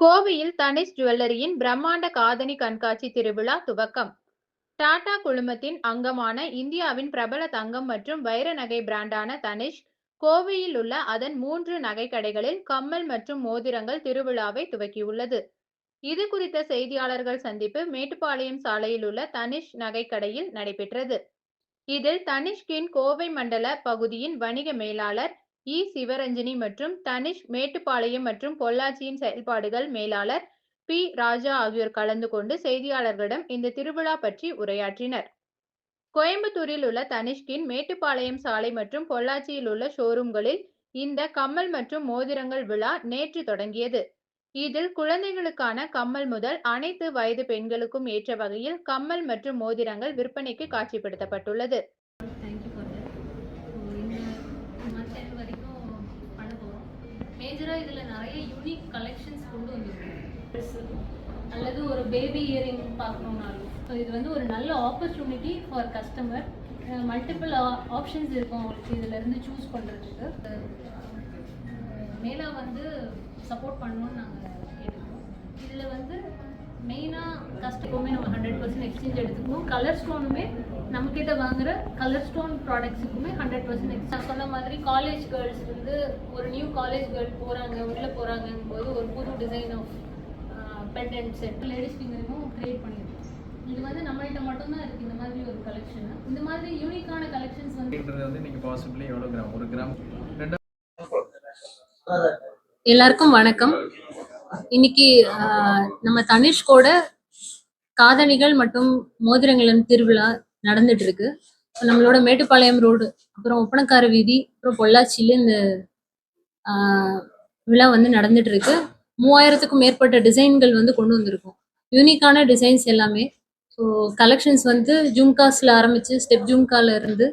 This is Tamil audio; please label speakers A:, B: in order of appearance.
A: கோவையில் தனிஷ் ஜுவல்லரியின் பிரம்மாண்ட காதணி கண்காட்சி திருவிழா துவக்கம். டாடா குழுமத்தின் அங்கமான இந்தியாவின் பிரபல தங்கம் மற்றும் வைர நகை பிராண்டான தனிஷ், கோவையில் உள்ள அதன் 3 நகைக்கடைகளில் கம்மல் மற்றும் மோதிரங்கள் திருவிழாவை துவக்கியுள்ளது. இது குறித்த செய்தியாளர்கள் சந்திப்பு மேட்டுப்பாளையம் சாலையில் உள்ள தனிஷ் நகைக்கடையில் நடைபெற்றது. இதில் தனிஷ்கின் கோவை மண்டல பகுதியின் வணிக மேலாளர் சிவரஞ்சனி மற்றும் தனிஷ் மேட்டுப்பாளையம் மற்றும் பொள்ளாச்சியின் செயல்பாடுகள் மேலாளர் ராஜா ஆகியோர் கலந்து கொண்டு செய்தியாளர்களிடம் இந்த திருவிழா பற்றி உரையாற்றினர். கோயம்புத்தூரில் உள்ள தனிஷ்கின் மேட்டுப்பாளையம் சாலை மற்றும் பொள்ளாச்சியில் உள்ள ஷோரூம்களில் இந்த கம்மல் மற்றும் மோதிரங்கள் விழா நேற்று தொடங்கியது. இதில் குழந்தைகளுக்கான கம்மல் முதல் அனைத்து வயது பெண்களுக்கும் ஏற்ற வகையில் கம்மல் மற்றும் மோதிரங்கள் விற்பனைக்கு காட்சிப்படுத்தப்பட்டுள்ளது.
B: மேஜராக இதில் நிறைய யூனிக் கலெக்ஷன்ஸ் கொண்டு வந்துருக்கோம். அல்லது ஒரு பேபி இயரிங் பார்க்கணுன்னாலும் ஸோ இது வந்து ஒரு நல்ல opportunity for customer. Multiple options இருக்கும் அவங்களுக்கு இதிலேருந்து சூஸ் பண்ணுறதுக்கு. மேலாக வந்து சப்போர்ட் பண்ணணும்னு நாங்கள் கேட்டுக்கிறோம். இதில் வந்து மெயினாக கஸ்டமருமே நம்ம 100% எக்ஸ்சேஞ்ச் எடுத்துக்கணும். கலர் ஸ்டோனுமே நம்மக்கிட்ட வாங்குகிற கலர் ஸ்டோன் ப்ராடக்ட்ஸுக்குமே 100% நான் சொன்ன மாதிரி காலேஜ் கேர்ள்ஸ் வந்து ஒரு நியூ காலேஜ் கேர்ள் போகிறாங்க, உள்ளே போகிறாங்கும் போது ஒரு புது design of pendant set ladies ஃபிங்கரிங்கும் க்ரியேட் பண்ணியிருக்கோம். இது வந்து நம்மள்கிட்ட மட்டும்தான் இருக்குது இந்த மாதிரி ஒரு கலெக்ஷன். இந்த மாதிரி யூனிக்கான கலெக்ஷன்ஸ் வந்து நீங்கள் பாசிபிளி எவ்வளோ கிராம், 1 கிராம், 2. எல்லாருக்கும் வணக்கம். இன்னைக்கு நம்ம தனிஷ்கோட காதணிகள் மற்றும் மோதிரங்களின் திருவிழா நடந்துட்டு இருக்கு. நம்மளோட மேட்டுப்பாளையம் ரோடு, அப்புறம் ஒப்பனக்கார வீதி, அப்புறம் பொள்ளாச்சியில இந்த விழா வந்து நடந்துட்டு இருக்கு. 3000க்கும் மேற்பட்ட டிசைன்கள் வந்து கொண்டு வந்திருக்கோம். யூனிக்கான டிசைன்ஸ் எல்லாமே. ஸோ கலெக்ஷன்ஸ் வந்து ஜும்காஸ்ல ஆரம்பிச்சு ஸ்டெப் ஜும்கால இருந்து